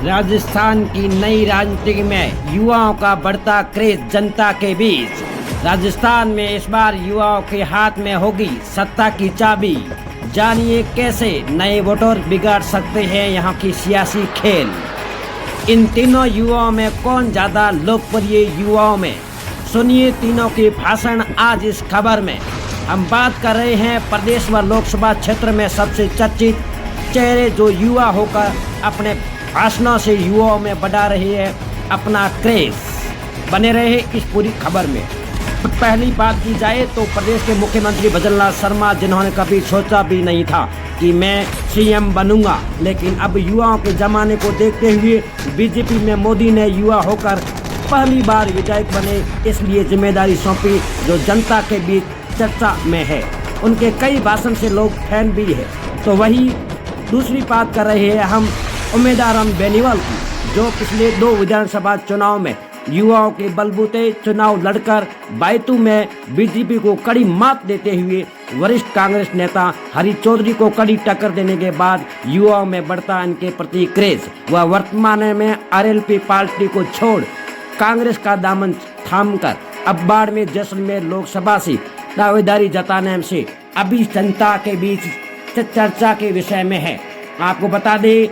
राजस्थान की नई राजनीति में युवाओं का बढ़ता क्रेज जनता के बीच। राजस्थान में इस बार युवाओं के हाथ में होगी सत्ता की चाबी। जानिए कैसे नए वोटर बिगाड़ सकते हैं यहाँ की सियासी खेल। इन तीनों युवाओं में कौन ज्यादा लोकप्रिय युवाओं में, सुनिए तीनों के भाषण आज इस खबर में। हम बात कर रहे हैं प्रदेश व लोकसभा क्षेत्र में सबसे चर्चित चेहरे जो युवा होकर अपने भाषणों से युवाओं में बढ़ा रहे हैं अपना क्रेज। बने रहे इस पूरी खबर में। पहली बात की जाए तो प्रदेश के मुख्यमंत्री भजनलाल शर्मा, जिन्होंने कभी सोचा भी नहीं था कि मैं सीएम बनूंगा, लेकिन अब युवाओं के जमाने को देखते हुए बीजेपी में मोदी ने युवा होकर पहली बार विधायक बने, इसलिए जिम्मेदारी सौंपी जो जनता के बीच चर्चा में है। उनके कई भाषण से लोग फैन भी है। तो वही दूसरी बात कर रहे हैं हम उम्मीदवार बेनीवाल की, जो पिछले 2 विधानसभा चुनाव में युवाओं के बलबूते चुनाव लड़कर बायतू में बीजेपी को कड़ी मात देते हुए वरिष्ठ कांग्रेस नेता हरी चौधरी को कड़ी टक्कर देने के बाद युवाओं में बढ़ता इनके प्रति क्रेज। वह वर्तमान में आरएलपी पार्टी को छोड़ कांग्रेस का दामन थामकर अब बाड़मेर जैसलमेर लोकसभा से दावेदारी जताने से अभी जनता के बीच चर्चा के विषय में है। आपको बता दें,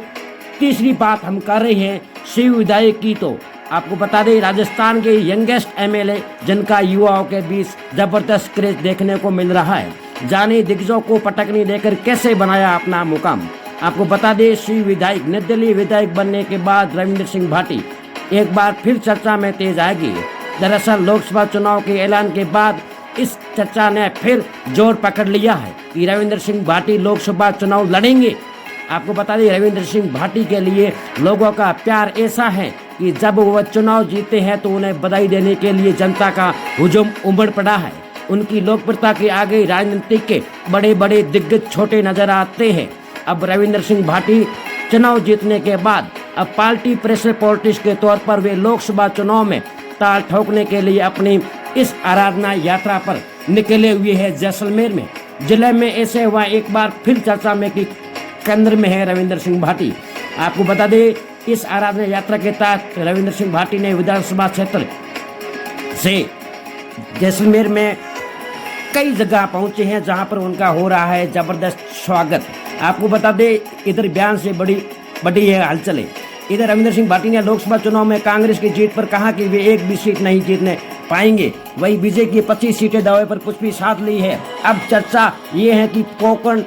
तीसरी बात हम कर रहे हैं शिव विधायक की। तो आपको बता दें, राजस्थान के यंगेस्ट एमएलए जिनका युवाओं के बीच जबरदस्त क्रेज देखने को मिल रहा है। जाने दिग्गजों को पटकनी देकर कैसे बनाया अपना मुकाम। आपको बता दें, शिव विधायक निर्दलीय विधायक बनने के बाद रविंद्र सिंह भाटी एक बार फिर चर्चा में तेज आएगी। दरअसल लोकसभा चुनाव के ऐलान के बाद इस चर्चा ने फिर जोर पकड़ लिया है कि रविंद्र सिंह भाटी लोकसभा चुनाव लड़ेंगे। आपको बता दें, रविंद्र सिंह भाटी के लिए लोगों का प्यार ऐसा है कि जब वह चुनाव जीते हैं तो उन्हें बधाई देने के लिए जनता का हुजूम उमड़ पड़ा है। उनकी लोकप्रियता के आगे राजनीतिक के बड़े बड़े दिग्गज छोटे नजर आते हैं। अब रविंद्र सिंह भाटी चुनाव जीतने के बाद अब पार्टी प्रेशर पॉलिटिक्स के तौर पर वे लोकसभा चुनाव में ताल ठोकने के लिए अपनी इस आराधना यात्रा पर निकले हुए हैं। जैसलमेर में जिले में ऐसे हुआ एक बार फिर चर्चा में कि केंद्र में है रविंद्र सिंह भाटी। आपको बता दें, इस आराधना यात्रा के तहत रविंद्र सिंह भाटी ने विधानसभा क्षेत्र से जैसलमेर में कई जगह पहुंचे हैं जहां पर उनका हो रहा है जबरदस्त स्वागत। आपको बता दें, इधर बयान से बड़ी है हलचल। इधर रविंद्र सिंह भाटी ने लोकसभा चुनाव में कांग्रेस की जीत पर कहा कि वे एक भी सीट नहीं जीतने पाएंगे। वही बीजेपी की 25 सीटें दावे पर कुछ भी साथ ली है। अब चर्चा ये है कि कोंकण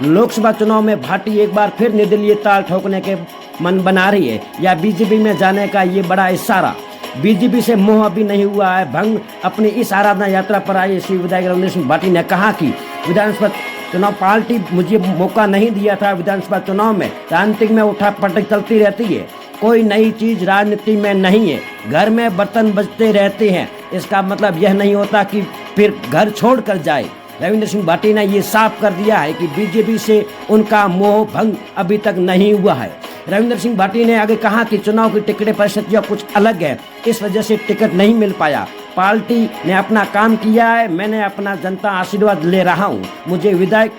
लोकसभा चुनाव में भाटी एक बार फिर निर्दलीय ताल ठोकने के मन बना रही है या बीजेपी में जाने का ये बड़ा इशारा। बीजेपी से मोह अभी नहीं हुआ है भंग। अपनी इस आराधना यात्रा पर आए श्री विधायक रविंद्र सिंह भाटी ने कहा कि विधानसभा चुनाव पार्टी मुझे मौका नहीं दिया था। विधानसभा चुनाव में राजनीतिक में उठा पटक चलती रहती है, कोई नई चीज राजनीति में नहीं है। घर में बर्तन बजते रहते हैं, इसका मतलब यह नहीं होता कि फिर घर छोड़ कर जाए। रविंद्र सिंह भाटी ने ये साफ कर दिया है कि बीजेपी से उनका मोह भंग अभी तक नहीं हुआ है। रविंद्र सिंह भाटी ने आगे कहा कि चुनाव की टिकट परिस्थितियां कुछ अलग है, इस वजह से टिकट नहीं मिल पाया। पार्टी ने अपना काम किया है, मैंने अपना जनता आशीर्वाद ले रहा हूँ, मुझे विधायक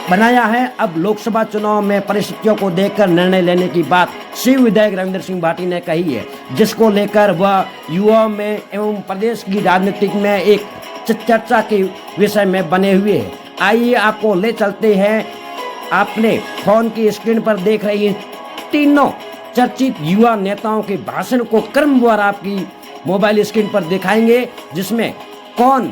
बनाया है। अब लोकसभा चुनाव में परिस्थितियों को देखकर निर्णय लेने की बात शिव विधायक रविंद्र सिंह भाटी ने कही है, जिसको लेकर वह युवाओं में एवं प्रदेश की राजनीति में एक चर्चा के विषय में बने हुए हैं। आइए आपको ले चलते हैं, आपने फोन की स्क्रीन पर देख रही तीनों चर्चित युवा नेताओं के भाषण को क्रमवार आपकी मोबाइल स्क्रीन पर दिखाएंगे, जिसमें कौन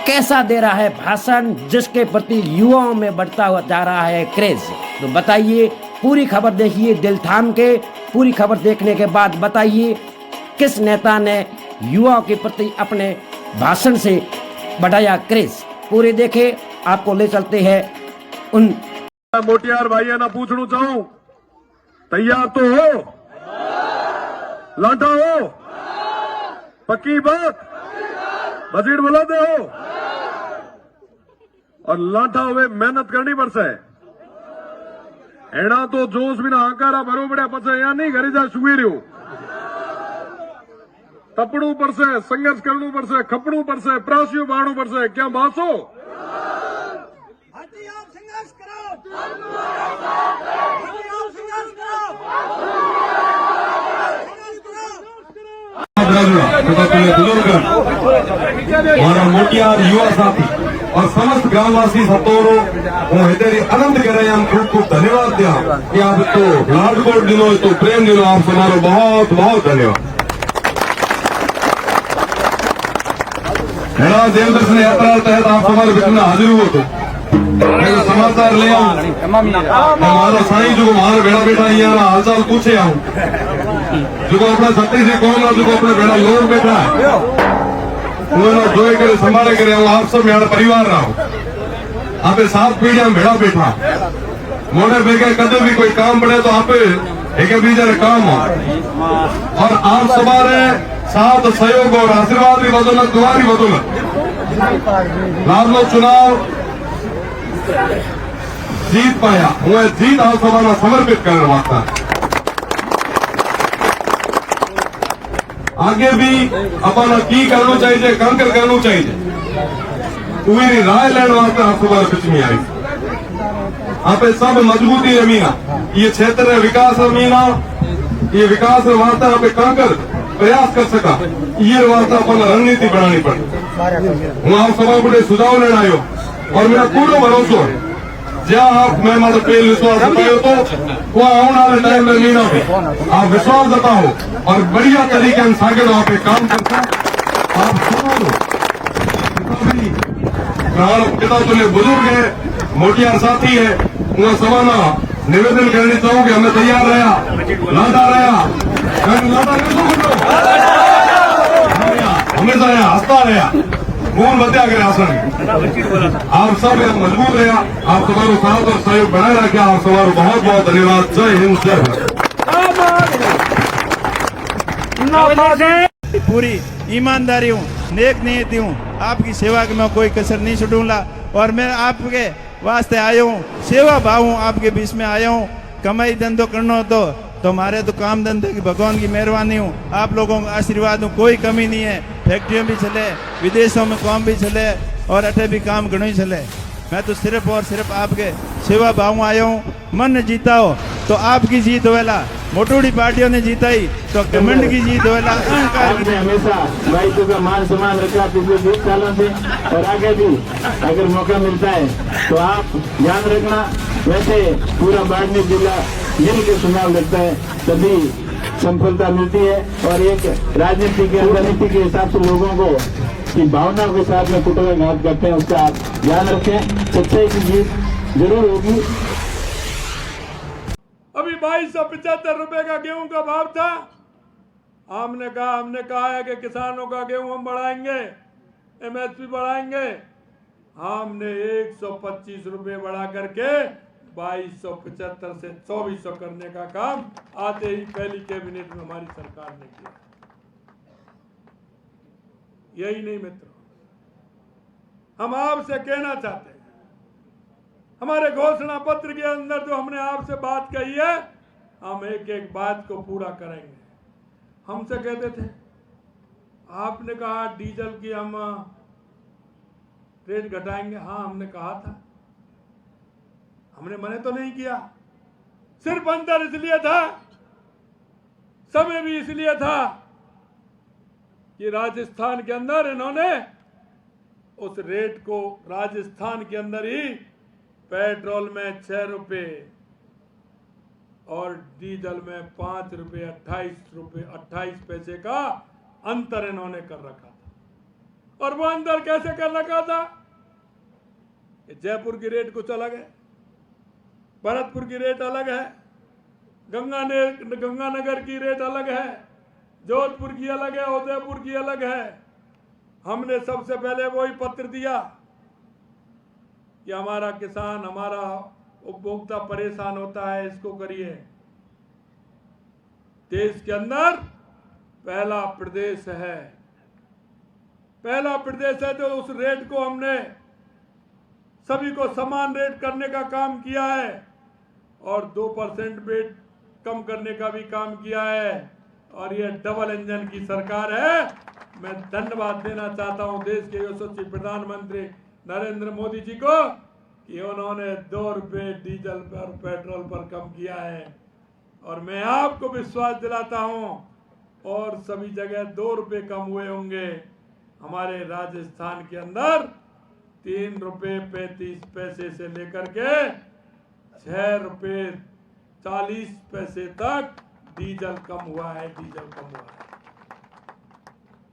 कैसा दे रहा है भाषण, जिसके प्रति युवाओं में बढ़ता हुआ जा रहा है क्रेज। तो बताइए, पूरी खबर देखिए दिल थाम के। पूरी खबर देखने के बाद बताइए किस नेता ने युवाओं के प्रति अपने भाषण से बढ़ाया क्रेज। पूरे देखे, आपको ले चलते हैं उन मोटियार भाइयों ना पूछना चाहूं, तैयार तो हो? लाठा हो? पक्की बात? बजट बुला दे हो और लाठा हुए मेहनत करनी पड़से। एना तो जोश बिना आकारा भरो पड़ा पसे या नहीं घरे जा सुई रहो। तपड़ू पड़से, संघर्ष करनू पड़से, खपड़ू पड़से, प्रासियों बाणू पड़से। क्या बासो? संघर्ष करो। राजुड़ा तथा तुल्य बुजुर्ग मारा मोटियार युवा साथी और समस्त ग्रामवासी सतोरो हूँ हेतेरी आनंद करे हम खूब खूब धन्यवाद दिया कि आप तो लाडकोट दिनों तो प्रेम दिनों आप समारोह बहुत बहुत धन्यवाद। मेरा देव दर्शन यात्रा तहत आप हमारे बीच में हाजिर हुए थे समाचार ले आऊं हमारा साईं जो हमारे बेड़ा बैठा यहाँ हालचाल पूछे आऊं जो अपना छत्तीस जी कौन है जो अपने बेड़ा लोग बैठा है उन्होंने जोए करे संभाले करे हूँ आप सब मेरा परिवार रहा हूँ आप 7 पीढ़ियां भेड़ा बैठा मोड़े बेगे कदे भी कोई काम पड़े तो आप एक बीजे काम हो और आप सवारे साथ सहयोग और आशीर्वाद भी बदौलत दुआरी बदौलत लाभलो चुनाव जीत पाया वह जीत आप सभा समर्पित करने वास्ता आगे भी अपन की करना चाहिए कंकर करना चाहिए तुम्हारी राय लेने वास्ते आप सभा कुछ नहीं आई आप सब मजबूती है मीना ये क्षेत्र विकास है मीना ये विकास वास्ते आप कंकर प्रयास कर सका ये वास्ता अपन रणनीति बनानी पड़ी हूँ आप सभा बड़े सुझाव लेना आयो और मेरा पूरा भरोसा है जहाँ आप मैं मतलब पेल विश्वास जतायो तो वहाँ आने वाले टाइम में मीना में आप विश्वास जताओ और बढ़िया तरीके से आगे वहाँ पे काम करता आप सुनो पिता तुल्य बुजुर्ग है मोटियार साथी है उन्हें समाना निवेदन करनी चाहूँ कि हमें तैयार रहा लादा रहा हमेशा यहाँ हंसता रहा मूल बत्या करे आसन आप सब यहाँ मजबूत रहा आप सवारों साथ और सहयोग बनाए रखे आप सवारों बहुत बहुत धन्यवाद। जय हिंद जय पूरी ईमानदारी हूँ नेक नीयती हूँ आपकी सेवा के मैं कोई कसर नहीं छूटूंगा और मैं आपके वास्ते आया हूँ सेवा भाव हूँ आपके बीच में आया हूँ कमाई धंधो करना हो तो हमारे तो काम धंधे की भगवान की मेहरबानी हूँ आप लोगों का आशीर्वाद हूँ कोई कमी नहीं है फैक्ट्रियों भी चले विदेशों में काम भी चले और अठे भी काम घणो ही चले मैं तो सिर्फ और सिर्फ आपके सेवा भाव आया हूँ मन जीता हो तो आपकी जीत होएला मोटूड़ी पार्टियों ने जीताई तो घमंड की जीत होएला अहंकार की हमेशा भाई का मान सम्मान रखा पिछले 20 सालों से और आगे भी अगर मौका मिलता है तो आप ध्यान रखना। वैसे पूरा बाड़मेर जिला मिल के चुनाव लगता है तभी सफलता मिलती है और एक राजनीति के राजनीति के हिसाब से लोगों को की भावनाओं के साथ में कुटुंब घात करते हैं उसका आप ध्यान रखें सच्चाई की जीत जरूर होगी। अभी 2275 रुपए का गेहूं का भाव था हमने कहा है कि किसानों का गेहूं हम बढ़ाएंगे एमएसपी बढ़ाएंगे हमने 125 रुपए बढ़ा करके 2275 से 2400 करने का काम आते ही पहली कैबिनेट में हमारी सरकार ने किया। यही नहीं मित्रों हम आपसे कहना चाहते हैं हमारे घोषणा पत्र के अंदर जो हमने आपसे बात कही है हम एक एक बात को पूरा करेंगे। हमसे कहते थे आपने कहा डीजल की हम रेट घटाएंगे हाँ हमने कहा था हमने मने तो नहीं किया सिर्फ अंतर इसलिए था समय भी इसलिए था कि राजस्थान के अंदर इन्होंने उस रेट को राजस्थान के अंदर ही पेट्रोल में 6 रुपए और डीजल में 5 रुपए 28 पैसे का अंतर इन्होंने कर रखा था। और वो अंतर कैसे कर रखा था जयपुर की रेट कुछ अलग है भरतपुर की रेट अलग है गंगानगर की रेट अलग है जोधपुर की अलग है उदयपुर की अलग है। हमने सबसे पहले वही पत्र दिया कि हमारा किसान हमारा उपभोक्ता परेशान होता है इसको करिए। देश के अंदर पहला प्रदेश है तो उस रेट को हमने सभी को समान रेट करने का काम किया है और 2% वेट कम करने का भी काम किया है और ये डबल इंजन की सरकार है। मैं धन्यवाद देना चाहता हूं देश के यशस्वी प्रधानमंत्री नरेंद्र मोदी जी को कि उन्होंने 2 रुपए डीजल पर पेट्रोल पर कम किया है और मैं आपको विश्वास दिलाता हूं और सभी जगह 2 रुपए कम हुए होंगे। हमारे राजस्थान के अंदर 3 रुपए 35 पैसे से लेकर के 6 रुपए 40 पैसे तक डीजल कम हुआ है, डीजल कम हुआ है।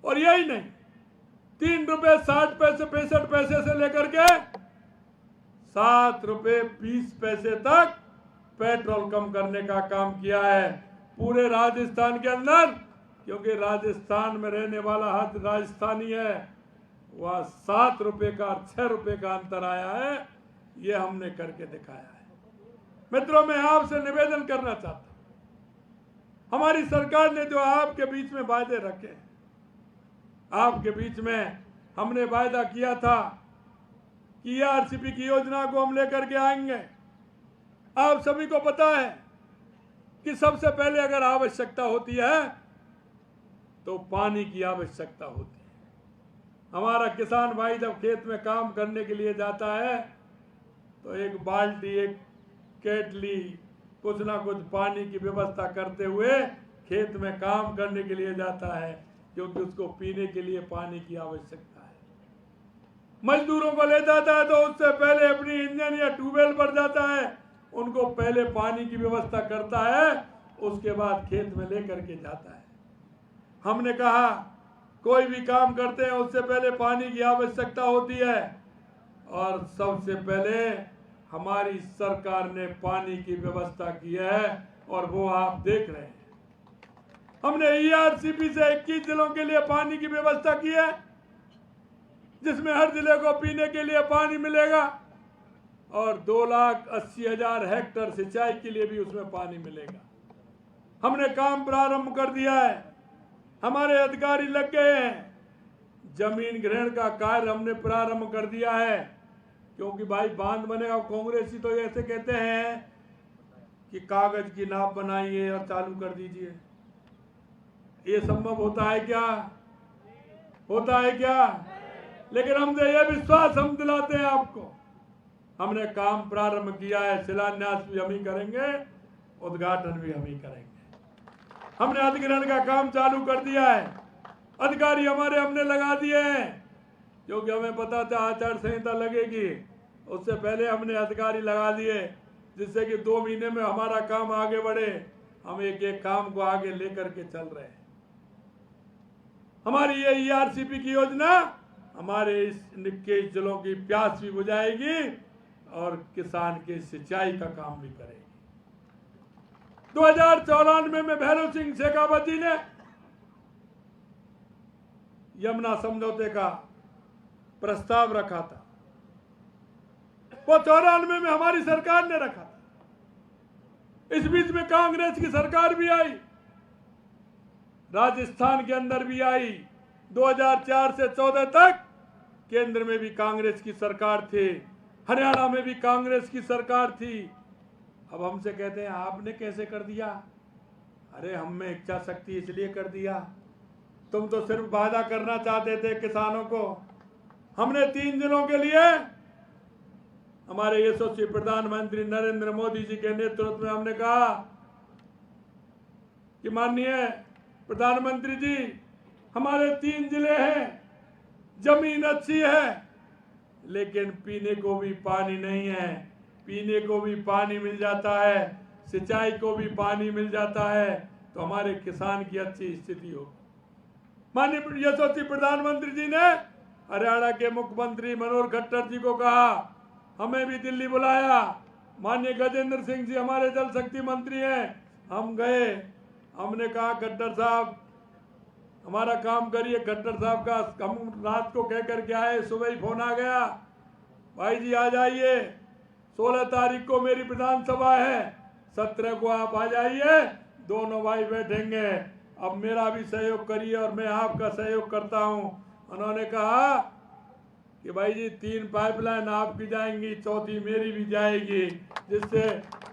और यही नहीं, 3 रुपए 60 पैसे 65 पैसे से लेकर के 7 रुपए 20 पैसे तक पेट्रोल कम करने का काम किया है पूरे राजस्थान के अंदर। क्योंकि राजस्थान में रहने वाला हर राजस्थानी है, वह 7 रुपए का और 6 रुपए का अंतर आया है, ये हमने करके दिखाया है। मित्रों, मैं आपसे निवेदन करना चाहता हूं, हमारी सरकार ने जो आपके बीच में वायदे रखे, आपके बीच में हमने वायदा किया था कि ईआरसीपी की योजना को हम लेकर के आएंगे। आप सभी को पता है कि सबसे पहले अगर आवश्यकता होती है तो पानी की आवश्यकता होती है। हमारा किसान भाई जब खेत में काम करने के लिए जाता है तो एक बाल्टी, एक केटली, कुछ ना कुछ पानी की व्यवस्था करते हुए खेत में काम करने के लिए जाता है, क्योंकि उसको पीने के लिए पानी की आवश्यकता है। मजदूरों को ले जाता है तो उससे पहले अपनी इंजन या ट्यूबवेल पर जाता है, उनको पहले पानी की व्यवस्था करता है, उसके बाद खेत में लेकर के जाता है। हमने कहा कोई भी काम करते हैं उससे पहले पानी की आवश्यकता होती है, और सबसे पहले हमारी सरकार ने पानी की व्यवस्था की है, और वो आप देख रहे हैं। हमने ईआरसीपी से 21 जिलों के लिए पानी की व्यवस्था की है, जिसमें हर जिले को पीने के लिए पानी मिलेगा, और 2,80,000 हेक्टेयर सिंचाई के लिए भी उसमें पानी मिलेगा। हमने काम प्रारंभ कर दिया है, हमारे अधिकारी लग गए हैं, जमीन ग्रहण का कार्य हमने प्रारंभ कर दिया है। क्योंकि भाई बांध बनेगा, कांग्रेसी तो ऐसे कहते हैं कि कागज की नाप बनाइए और चालू कर दीजिए। ये संभव होता है क्या? होता है क्या? लेकिन हमसे यह विश्वास हम दिलाते हैं आपको, हमने काम प्रारंभ किया है, शिलान्यास भी हम ही करेंगे, उद्घाटन भी हम ही करेंगे। हमने अधिग्रहण का काम चालू कर दिया है, अधिकारी हमारे हमने लगा दिए हैं, क्योंकि हमें पता था आचार संहिता लगेगी, उससे पहले हमने अधिकारी लगा दिए, जिससे कि 2 महीने में हमारा काम आगे बढ़े। हम एक एक काम को आगे लेकर के चल रहे हैं। हमारी ये ईआरसीपी की योजना हमारे इस 21 जिलों की प्यास भी बुझाएगी और किसान के सिंचाई का काम भी करेगी। 2094 में भैरव सिंह शेखावत जी ने यमुना समझौते का प्रस्ताव रखा था, वो 94 में हमारी सरकार ने रखा था। इस बीच में कांग्रेस की सरकार भी आई, राजस्थान के अंदर भी आई। 2004 से 14 तक केंद्र में भी कांग्रेस की सरकार थी, हरियाणा में भी कांग्रेस की सरकार थी। अब हमसे कहते हैं आपने कैसे कर दिया? अरे हम में इच्छा शक्ति इसलिए कर दिया, तुम तो सिर्फ वादा करना चाहते थे किसानों को। हमने 3 दिनों के लिए हमारे यशस्वी प्रधानमंत्री नरेंद्र मोदी जी के नेतृत्व में हमने कहा कि माननीय प्रधानमंत्री जी, हमारे 3 जिले हैं, जमीन अच्छी है लेकिन पीने को भी पानी नहीं है। पीने को भी पानी मिल जाता है, सिंचाई को भी पानी मिल जाता है, तो हमारे किसान की अच्छी स्थिति हो। माननीय यशस्वी प्रधानमंत्री जी ने हरियाणा के मुख्यमंत्री मनोहर खट्टर जी को कहा, हमें भी दिल्ली बुलाया। माननीय गजेंद्र सिंह जी हमारे जल शक्ति मंत्री हैं, हम गए, हमने कहा खट्टर साहब हमारा काम करिए। खट्टर साहब का हम रात को कह करके आए, सुबह ही फोन आ गया, भाई जी आ जाइए, 16 तारीख को मेरी विधानसभा है, 17 को आप आ जाइए, दोनों भाई बैठेंगे, अब मेरा भी सहयोग करिए और मैं आपका सहयोग करता हूं। उन्होंने कहा कि भाई जी 3 पाइपलाइन आपकी जाएंगी, 4थी मेरी भी जाएगी, जिससे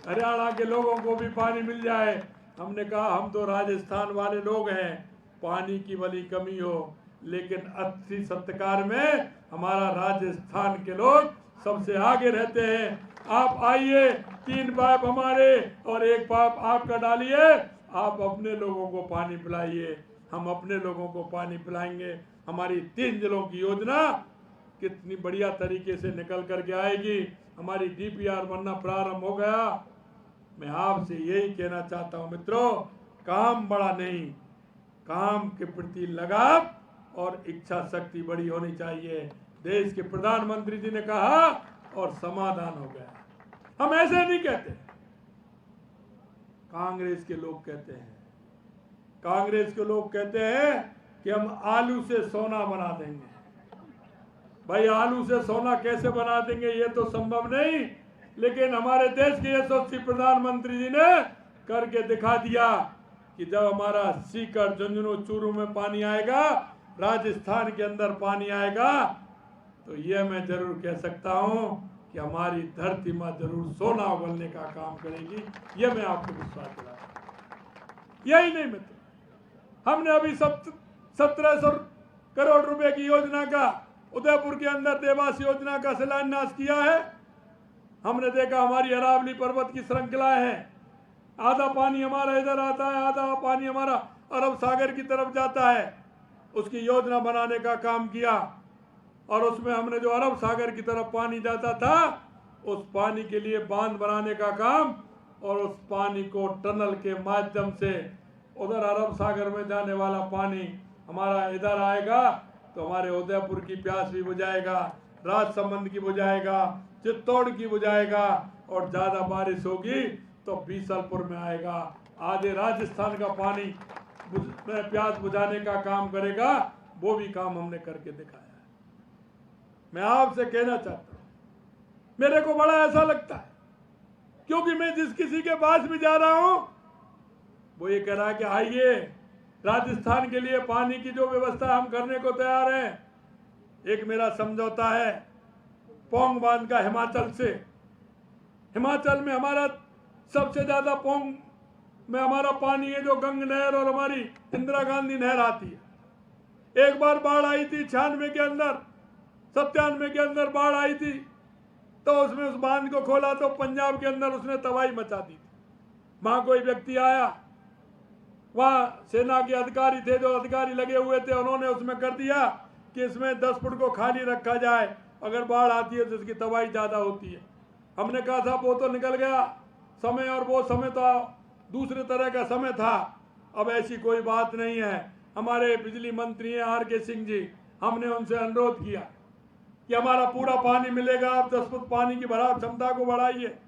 हरियाणा के लोगों को भी पानी मिल जाए। हमने कहा हम तो राजस्थान वाले लोग हैं, पानी की भली कमी हो, लेकिन अतिथि सत्कार में हमारा राजस्थान के लोग सबसे आगे रहते हैं। आप आइए, 3 पाइप हमारे और 1 पाइप आपका डालिए, आप अपने लोगों को पानी पिलाइए, हम अपने लोगों को पानी पिलाएंगे। हमारी 3 जिलों की योजना कितनी बढ़िया तरीके से निकल करके आएगी। हमारी DPR बनना प्रारंभ हो गया। मैं आपसे यही कहना चाहता हूं मित्रों, काम बड़ा नहीं, काम के प्रति लगाव और इच्छा शक्ति बड़ी होनी चाहिए। देश के प्रधानमंत्री जी ने कहा और समाधान हो गया। हम ऐसे नहीं कहते, कांग्रेस के लोग कहते हैं। कांग्रेस के लोग कहते हैं कि हम आलू से सोना बना देंगे। भाई आलू से सोना कैसे बना देंगे ये तो संभव नहीं, लेकिन हमारे देश के यशस्वी प्रधानमंत्री जी ने करके दिखा दिया कि जब हमारा सीकर, झुंझुनू, चूरू में पानी आएगा, राजस्थान के अंदर पानी आएगा, तो ये मैं जरूर कह सकता हूं कि हमारी धरती मां जरूर सोना उगलने का काम करेगी। ये मैं आपको विश्वास दिलाता। यही नहीं मित्र, हमने अभी 1700 करोड़ रुपए की योजना का उदयपुर के अंदर देवास योजना का शिलान्यास किया है। हमने देखा हमारी अरावली पर्वत की श्रृंखलाएं हैं, आधा पानी हमारा इधर आता है, आधा पानी हमारा अरब सागर की तरफ जाता है। उसकी योजना बनाने का काम किया और उसमें हमने जो अरब सागर की तरफ पानी जाता था, उस पानी के लिए बांध बनाने का काम और उस पानी को टनल के माध्यम से उधर अरब सागर में जाने वाला पानी हमारा इधर आएगा तो हमारे उदयपुर की प्यास भी बुझाएगा, राजसमंद की बुझाएगा, चित्तौड़ की बुझाएगा और ज्यादा बारिश होगी तो बीसलपुर में आएगा। आधे राजस्थान का पानी प्यास बुझाने का काम करेगा। वो भी काम हमने करके दिखाया है। मैं आपसे कहना चाहता हूं, मेरे को बड़ा ऐसा लगता है क्योंकि मैं जिस किसी के पास भी जा रहा हूं वो ये कह रहा है कि आइए राजस्थान के लिए पानी की जो व्यवस्था हम करने को तैयार हैं। एक मेरा समझौता है पौंग बांध का हिमाचल से। हिमाचल में हमारा सबसे ज्यादा पौंग में हमारा पानी है जो गंग नहर और हमारी इंदिरा गांधी नहर आती है। एक बार बाढ़ आई थी 96 के अंदर, 97 के अंदर बाढ़ आई थी, तो उसमें उस बांध को खोला तो पंजाब के अंदर उसने तबाही मचा दी थी। वहां कोई व्यक्ति आया, वहां सेना के अधिकारी थे, जो अधिकारी लगे हुए थे, उन्होंने उसमें कर दिया कि इसमें 10 फुट को खाली रखा जाए, अगर बाढ़ आती है तो इसकी तबाही ज्यादा होती है। हमने कहा था वो तो निकल गया समय, और वो समय तो दूसरे तरह का समय था। अब ऐसी कोई बात नहीं है। हमारे बिजली मंत्री हैं RK सिंह जी, हमने उनसे अनुरोध किया कि हमारा पूरा पानी मिलेगा, आप 10 फुट पानी की भराव क्षमता को बढ़ाइए।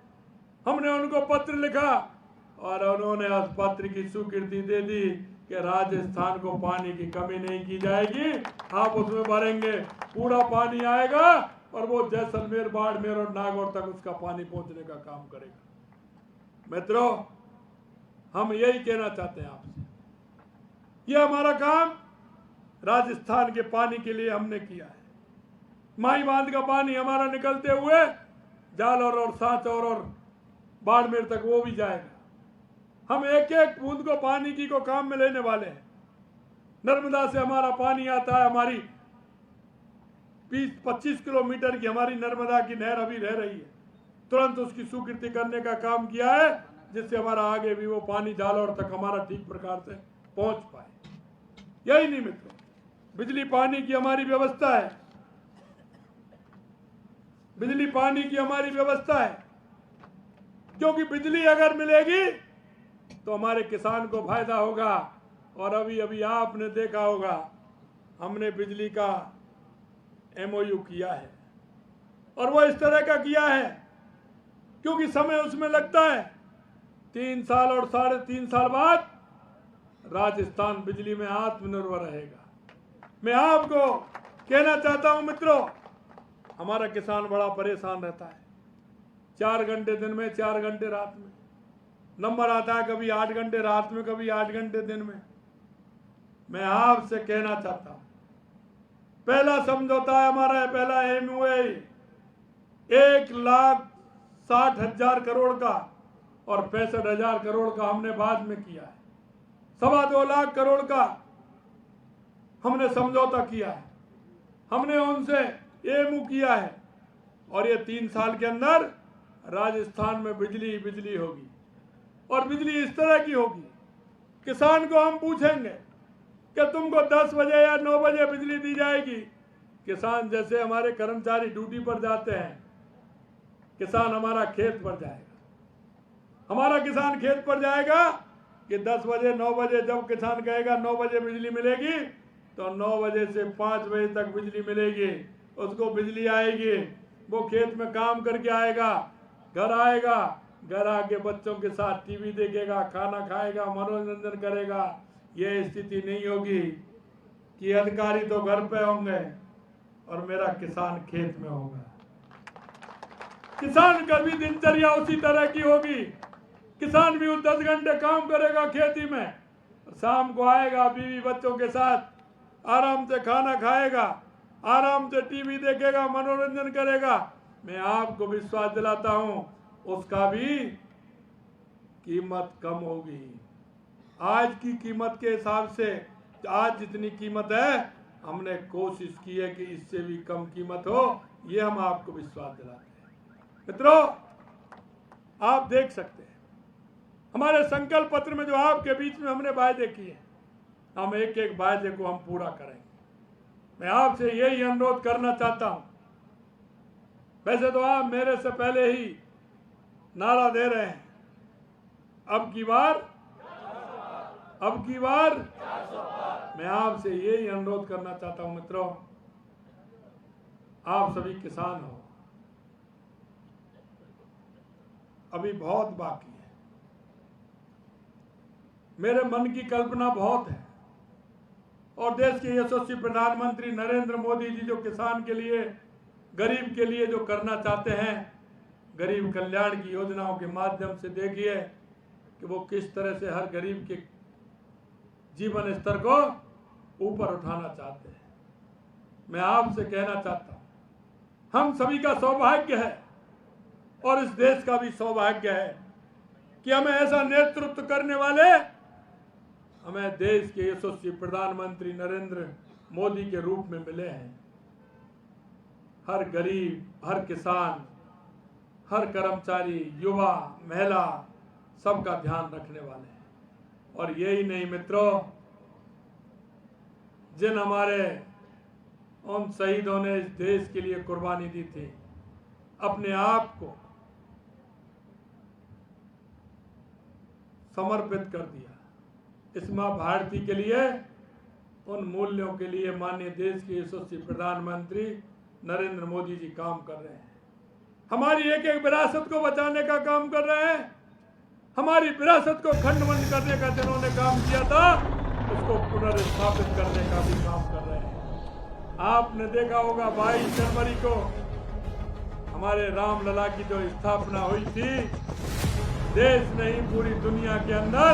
हमने उनको पत्र लिखा और उन्होंने उस पत्र की स्वीकृति दे दी कि राजस्थान को पानी की कमी नहीं की जाएगी, आप उसमें भरेंगे, पूरा पानी आएगा और वो जैसलमेर, बाड़मेर और नागौर तक उसका पानी पहुंचने का काम करेगा। मित्रों, हम यही कहना चाहते हैं आपसे, ये हमारा काम राजस्थान के पानी के लिए हमने किया है। माई बांध का पानी हमारा निकलते हुए जालौर और सांचौर और बाड़मेर तक वो भी जाएगा। हम एक एक बूंद को पानी की को काम में लेने वाले हैं। नर्मदा से हमारा पानी आता है, हमारी 20-25 किलोमीटर की हमारी नर्मदा की नहर अभी रह रही है, तुरंत उसकी स्वीकृति करने का काम किया है, जिससे हमारा आगे भी वो पानी जालौर तक हमारा ठीक प्रकार से पहुंच पाए। यही नहीं मित्रों, बिजली पानी की हमारी व्यवस्था है, बिजली पानी की हमारी व्यवस्था है, क्योंकि बिजली अगर मिलेगी तो हमारे किसान को फायदा होगा। और अभी अभी आपने देखा होगा, हमने बिजली का MOU किया है, और वो इस तरह का किया है क्योंकि समय उसमें लगता है। 3 साल और 3.5 साल बाद राजस्थान बिजली में आत्मनिर्भर रहेगा। मैं आपको कहना चाहता हूं मित्रों, हमारा किसान बड़ा परेशान रहता है। 4 घंटे दिन में, 4 घंटे रात में नंबर आता है, कभी 8 घंटे रात में, कभी 8 घंटे दिन में। मैं आपसे कहना चाहता हूं, पहला समझौता है हमारा, पहला MOU 1,60,000 करोड़ का और 65,000 करोड़ का हमने बाद में किया है। 2.25 लाख करोड़ का हमने समझौता किया है, हमने उनसे MOU किया है, और ये 3 साल के अंदर राजस्थान में बिजली बिजली होगी। और बिजली इस तरह की होगी किसान को हम पूछेंगे कि तुमको 10 बजे या 9 बजे बिजली दी जाएगी। किसान जैसे हमारे कर्मचारी ड्यूटी पर जाते हैं, किसान हमारा खेत पर जाएगा। हमारा किसान खेत पर जाएगा कि 10 बजे 9 बजे, जब किसान कहेगा 9 बजे बिजली मिलेगी तो 9 बजे से 5 बजे तक बिजली मिलेगी, उसको बिजली आएगी, वो खेत में काम करके आएगा, घर आएगा, घर आके बच्चों के साथ टीवी देखेगा, खाना खाएगा, मनोरंजन करेगा। ये स्थिति नहीं होगी कि अधिकारी तो घर पे होंगे और मेरा किसान खेत में होगा। किसान का भी दिनचर्या उसी तरह की होगी। किसान भी 10 घंटे काम करेगा खेती में, शाम को आएगा बीवी बच्चों के साथ, आराम से खाना खाएगा, आराम से टीवी देखेगा, मनोरंजन करेगा। मैं आपको विश्वास दिलाता हूं उसका भी कीमत कम होगी। आज की कीमत के हिसाब से आज जितनी कीमत है, हमने कोशिश की है कि इससे भी कम कीमत हो, ये हम आपको विश्वास दिलाते हैं। मित्रों, आप देख सकते हैं हमारे संकल्प पत्र में जो आपके बीच में हमने वायदे किए, हम एक एक वायदे को हम पूरा करेंगे। मैं आपसे यही अनुरोध करना चाहता हूं। वैसे तो आप मेरे से पहले ही नारा दे रहे हैं, अब की बार मैं आपसे यही अनुरोध करना चाहता हूं मित्रों, आप सभी किसान हो, अभी बहुत बाकी है। मेरे मन की कल्पना बहुत है और देश के यशस्वी प्रधानमंत्री नरेंद्र मोदी जी जो किसान के लिए, गरीब के लिए जो करना चाहते हैं, गरीब कल्याण की योजनाओं के माध्यम से देखिए कि वो किस तरह से हर गरीब के जीवन स्तर को ऊपर उठाना चाहते हैं। मैं आपसे कहना चाहता हूं, हम सभी का सौभाग्य है और इस देश का भी सौभाग्य है कि हमें ऐसा नेतृत्व करने वाले हमें देश के यशस्वी प्रधानमंत्री नरेंद्र मोदी के रूप में मिले हैं। हर गरीब, हर किसान, हर कर्मचारी, युवा, महिला, सबका ध्यान रखने वाले हैं। और यही नहीं मित्रों, जिन हमारे उन शहीदों ने इस देश के लिए कुर्बानी दी थी, अपने आप को समर्पित कर दिया, इस मां भारती के लिए, उन मूल्यों के लिए माननीय देश के यशस्वी प्रधानमंत्री नरेंद्र मोदी जी काम कर रहे हैं। हमारी एक एक विरासत को बचाने का काम कर रहे हैं। हमारी विरासत को खंड-मंड करने का जिन्होंने काम किया था, उसको पुनर्स्थापित करने का भी काम कर रहे हैं। आपने देखा होगा 22 जनवरी को हमारे रामलला की जो स्थापना हुई थी, देश नहीं पूरी दुनिया के अंदर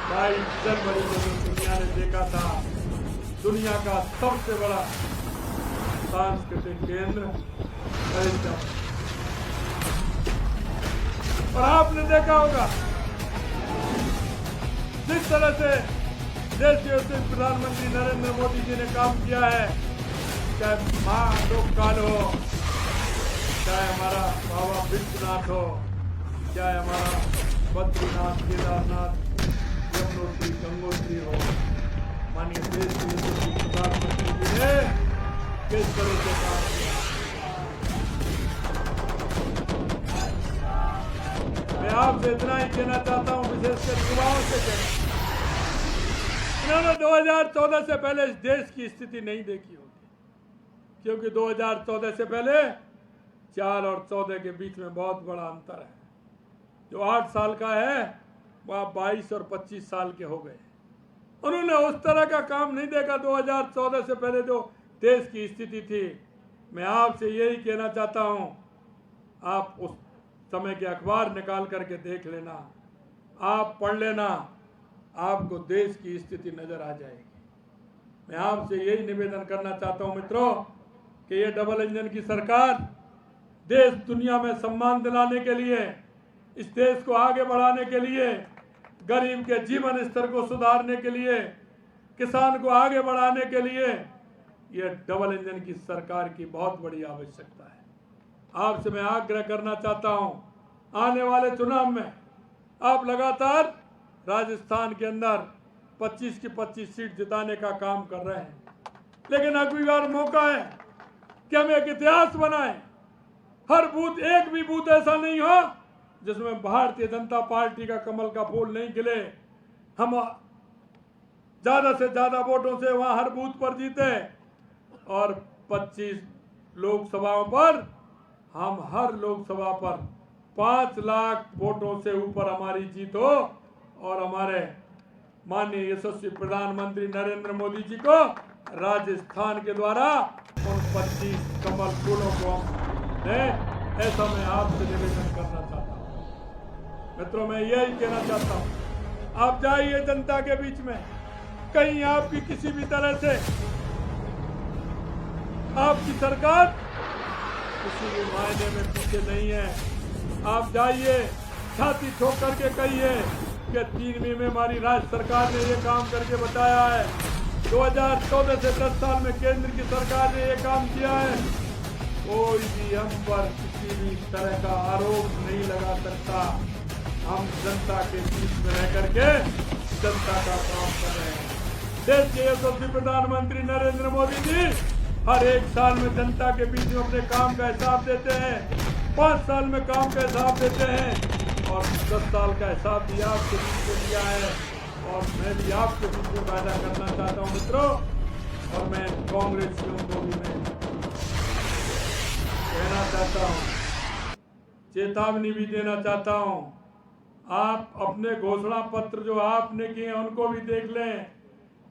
22 जनवरी को जो दुनिया ने देखा था, दुनिया का सबसे बड़ा सांस्कृतिक केंद्र अयोध्या। और आपने देखा होगा जिस तरह से देश के प्रधानमंत्री नरेंद्र मोदी जी ने काम किया है, चाहे महालोकपाल हो, चाहे हमारा बाबा विश्वनाथ हो, चाहे हमारा बद्रीनाथ, केदारनाथ, यमुनोत्री, गंगोत्री हो, माननीय देश के प्रधानमंत्री जी ने किस तरह से काम किया। मैं आपसे इतना ही कहना चाहता हूं, विशेषकर युवाओं से कहना, इन्होंने 2014 से पहले इस देश की स्थिति नहीं देखी होगी, क्योंकि 2014 से पहले 4 और 14 के बीच में बहुत बड़ा अंतर है। जो 8 साल का है वह 22 और 25 साल के हो गए। उन्होंने उस तरह का काम नहीं देखा 2014 से पहले जो देश की स्थिति थी। मैं आपसे यही कहना चाहता हूं, आप उस समय के अखबार निकाल करके देख लेना, आप पढ़ लेना, आपको देश की स्थिति नजर आ जाएगी। मैं आपसे यही निवेदन करना चाहता हूं मित्रों कि ये डबल इंजन की सरकार देश दुनिया में सम्मान दिलाने के लिए, इस देश को आगे बढ़ाने के लिए, गरीब के जीवन स्तर को सुधारने के लिए, किसान को आगे बढ़ाने के लिए, ये डबल इंजन की सरकार की बहुत बड़ी आवश्यकता है। आपसे मैं आग्रह करना चाहता हूं, आने वाले चुनाव में आप लगातार राजस्थान के अंदर 25 की 25 सीट जिताने का काम कर रहे हैं। लेकिन अगली बार मौका है कि हम एक इतिहास बनाएं। हर बूथ, एक भी बूथ ऐसा नहीं हो जिसमें भारतीय जनता पार्टी का कमल का फूल नहीं खिले। हम ज्यादा से ज्यादा वोटों से वहां हर बूथ पर जीते और 25 लोकसभाओं पर हम हर लोकसभा पर 5 लाख वोटों से ऊपर हमारी जीत हो और हमारे माननीय यशस्वी प्रधानमंत्री नरेंद्र मोदी जी को राजस्थान के द्वारा उन 25 कमल फूलों को ने ऐसा मैं आपसे निवेदन करना चाहता हूँ। मित्रों, मैं यही कहना चाहता हूँ, आप जाइए जनता के बीच में, कहीं आपकी किसी भी तरह से आपकी सरकार किसी भी मायने में पीछे नहीं है। आप जाइए, छाती ठोक करके कहिए कि 3वीं में हमारी राज्य सरकार ने ये काम करके बताया है। 2014 से 10 साल में केंद्र की सरकार ने ये काम किया है। कोई भी हम पर किसी भी तरह का आरोप नहीं लगा सकता। हम जनता के बीच में रह करके जनता का काम कर रहे हैं। देश के यशस्वी प्रधानमंत्री नरेंद्र मोदी जी हर 1 साल में जनता के बीच में अपने काम का हिसाब देते हैं, 5 साल में काम का हिसाब देते हैं और 10 साल का हिसाब भी आपके बीच में दिया है। और मैं भी आपके बीच में वादा करना चाहता हूँ मित्रों, और मैं कांग्रेसियों को भी मैं कहना चाहता हूँ, चेतावनी भी देना चाहता हूँ। आप अपने घोषणा पत्र जो आपने किए उनको भी देख लें,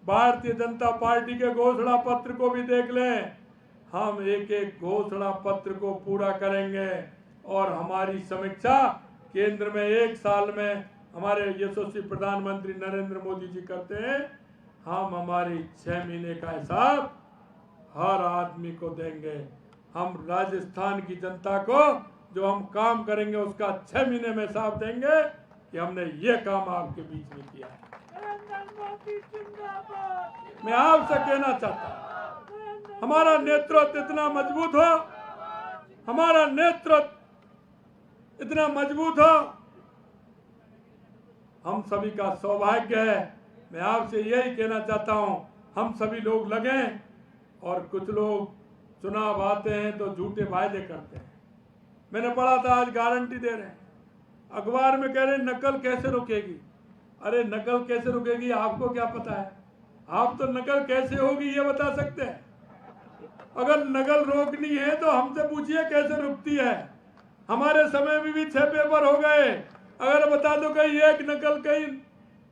भारतीय जनता पार्टी के घोषणा पत्र को भी देख लें। हम एक एक घोषणा पत्र को पूरा करेंगे और हमारी समीक्षा केंद्र में 1 साल में हमारे यशस्वी प्रधानमंत्री नरेंद्र मोदी जी करते हैं। हम हमारी 6 महीने का हिसाब हर आदमी को देंगे। हम राजस्थान की जनता को जो हम काम करेंगे उसका 6 महीने में हिसाब देंगे कि हमने ये काम आपके बीच में किया है। मैं आपसे कहना चाहता हूं, हमारा नेतृत्व इतना मजबूत हो, हमारा नेतृत्व इतना मजबूत हो, हम सभी का सौभाग्य है। मैं आपसे यही कहना चाहता हूं, हम सभी लोग लगें। और कुछ लोग चुनाव आते हैं तो झूठे वायदे करते हैं। मैंने पढ़ा था, आज गारंटी दे रहे हैं, अखबार में कह रहे हैं नकल कैसे रुकेगी। अरे नकल कैसे रुकेगी आपको क्या पता है? आप तो नकल कैसे होगी ये बता सकते हैं। अगर नकल रोकनी है तो हमसे पूछिए कैसे रुकती है। हमारे समय में भी 6 पेपर हो गए। अगर बता दो कहीं एक नकल कहीं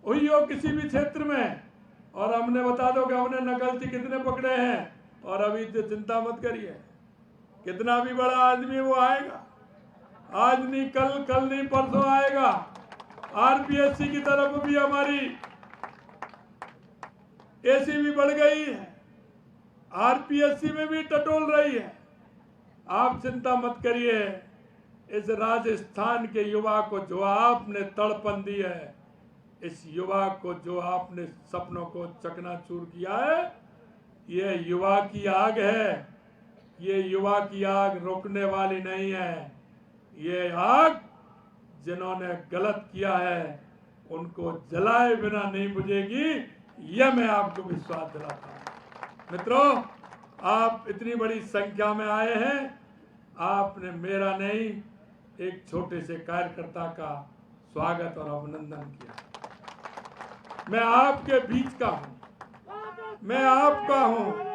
हुई हो किसी भी क्षेत्र में, और हमने बता दो कि हमने नकलची कितने पकड़े हैं, और अभी तो चिंता मत करिए, कितना भी बड़ा आदमी वो आएगा, आज नहीं कल, कल नहीं परसों आएगा। आरपीएससी की तरफ भी हमारी एसी भी बढ़ गई है, आरपीएससी में भी टटोल रही है। आप चिंता मत करिए। इस राजस्थान के युवा को जो आपने तड़पन दी है, इस युवा को जो आपने सपनों को चकनाचूर किया है, ये युवा की आग है। ये युवा की आग रुकने वाली नहीं है। ये आग जिन्होंने गलत किया है उनको जलाए बिना नहीं बुझेगी, यह मैं आपको विश्वास दिलाता हूं। मित्रों, आप इतनी बड़ी संख्या में आए हैं, आपने मेरा नहीं एक छोटे से कार्यकर्ता का स्वागत और अभिनंदन किया। मैं आपके बीच का हूं, मैं आपका हूं।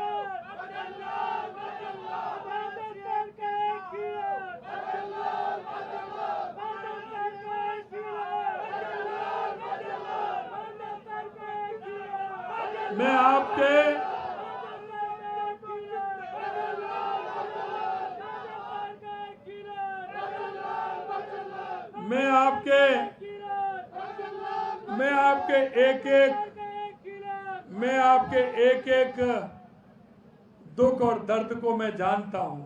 मैं आपके एक एक दुख और दर्द को मैं जानता हूं,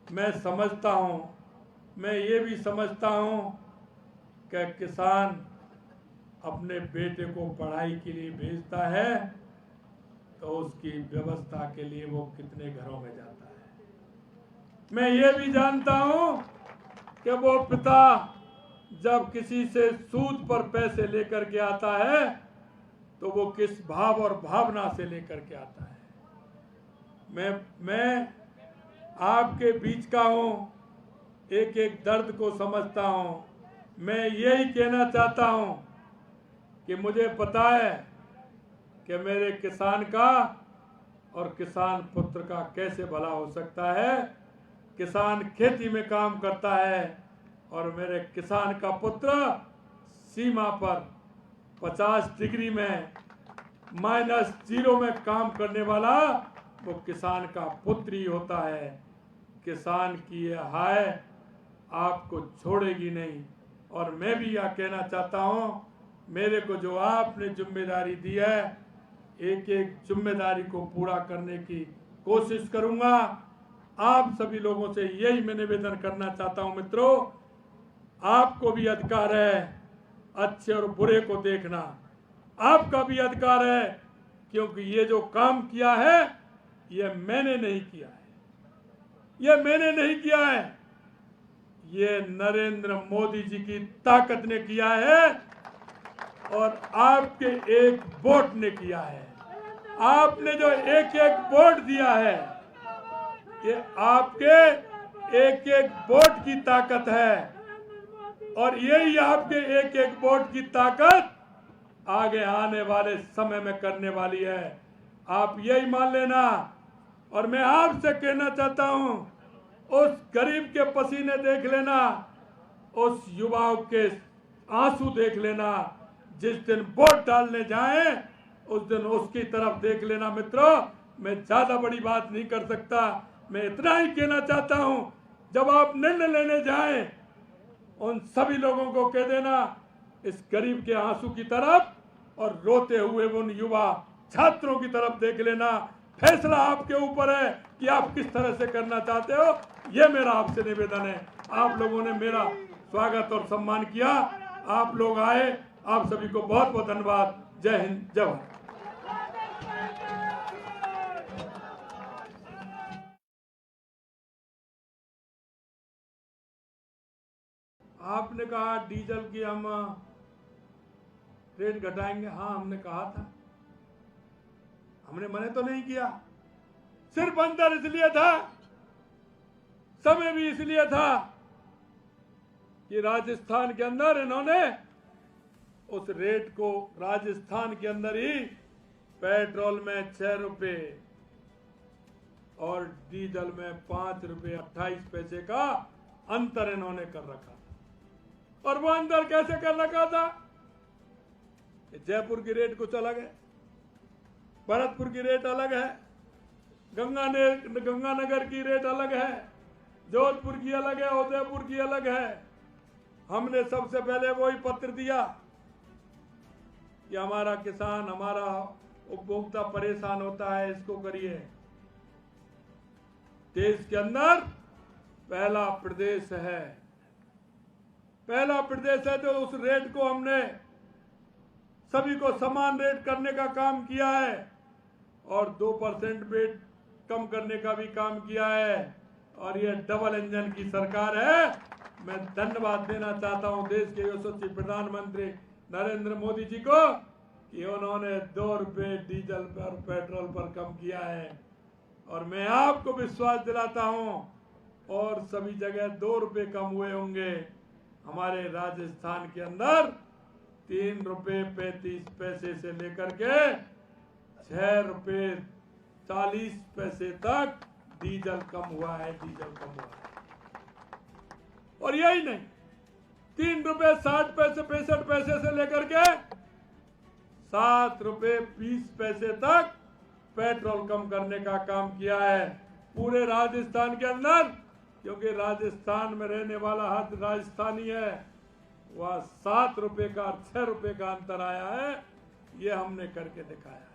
मैं समझता हूं। मैं ये भी समझता हूं कि किसान अपने बेटे को पढ़ाई के लिए भेजता है तो उसकी व्यवस्था के लिए वो कितने घरों में जाता है। मैं ये भी जानता हूं कि वो पिता जब किसी से सूद पर पैसे लेकर के आता है तो वो किस भाव और भावना से लेकर के आता है। मैं आपके बीच का हूं, एक एक दर्द को समझता हूं। मैं यही कहना चाहता हूं कि मुझे पता है कि मेरे किसान का और किसान पुत्र का कैसे भला हो सकता है। किसान खेती में काम करता है और मेरे किसान का पुत्र सीमा पर 50 डिग्री में -0 में काम करने वाला वो किसान का पुत्र ही होता है। किसान की ये हाय आपको छोड़ेगी नहीं। और मैं भी यह कहना चाहता हूँ, मेरे को जो आपने जिम्मेदारी दी है, एक एक जिम्मेदारी को पूरा करने की कोशिश करूंगा। आप सभी लोगों से यही मैं निवेदन करना चाहता हूं मित्रों, आपको भी अधिकार है अच्छे और बुरे को देखना, आपका भी अधिकार है, क्योंकि ये जो काम किया है ये मैंने नहीं किया है, ये मैंने नहीं किया है, ये नरेंद्र मोदी जी की ताकत ने किया है और आपके एक वोट ने किया है। आपने जो एक एक वोट दिया है ये आपके एक एक वोट की ताकत है और यही आपके एक एक वोट की ताकत आगे आने वाले समय में करने वाली है। आप यही मान लेना। और मैं आपसे कहना चाहता हूं, उस गरीब के पसीने देख लेना, उस युवाओं के आंसू देख लेना। जिस दिन वोट डालने जाएं उस दिन उसकी तरफ देख लेना। मित्रों, मैं ज्यादा बड़ी बात नहीं कर सकता, मैं इतना ही कहना चाहता हूं, जब आप निर्णय लेने जाएं उन सभी लोगों को कह देना इस गरीब के आंसू की तरफ और रोते हुए उन युवा छात्रों की तरफ देख लेना। फैसला आपके ऊपर है कि आप किस तरह से करना चाहते हो। ये मेरा आपसे निवेदन है। आप लोगों ने मेरा स्वागत और सम्मान किया, आप लोग आए, आप सभी को बहुत बहुत धन्यवाद। जय हिंद, जय भारत। आपने कहा डीजल की हम रेट घटाएंगे। हाँ, हमने कहा था, हमने मने तो नहीं किया। सिर्फ अंतर इसलिए था, समय भी इसलिए था कि राजस्थान के अंदर इन्होंने उस रेट को राजस्थान के अंदर ही पेट्रोल में 6 रुपए और डीजल में 5 रुपए 28 पैसे का अंतर इन्होंने कर रखा था। और वो अंतर कैसे कर रखा था? जयपुर की रेट कुछ अलग है, भरतपुर की रेट अलग है, गंगानगर की रेट अलग है, जोधपुर की अलग है, उदयपुर की अलग है। हमने सबसे पहले वही पत्र दिया कि हमारा किसान, हमारा उपभोक्ता परेशान होता है, इसको करिए। देश के अंदर पहला प्रदेश है, पहला प्रदेश है जो उस रेट को हमने सभी को समान रेट करने का काम किया है और 2% वेट कम करने का भी काम किया है। और ये डबल इंजन की सरकार है। मैं धन्यवाद देना चाहता हूं देश के यशस्वी प्रधानमंत्री नरेंद्र मोदी जी को कि उन्होंने 2 रुपए डीजल पर, पेट्रोल पर कम किया है। और मैं आपको विश्वास दिलाता हूं और सभी जगह 2 रुपए कम हुए होंगे। हमारे राजस्थान के अंदर 3 रुपए 35 पैसे से लेकर के 6 रुपए 40 पैसे तक डीजल कम हुआ है, डीजल कम हुआ है। और यही नहीं, 3 रुपए 60 पैसे 65 पैसे से लेकर के 7 रुपए 20 पैसे तक पेट्रोल कम करने का काम किया है पूरे राजस्थान के अंदर। क्योंकि राजस्थान में रहने वाला हर राजस्थानी है, वह 7 रुपए का 6 रुपए का अंतर आया है। ये हमने करके दिखाया।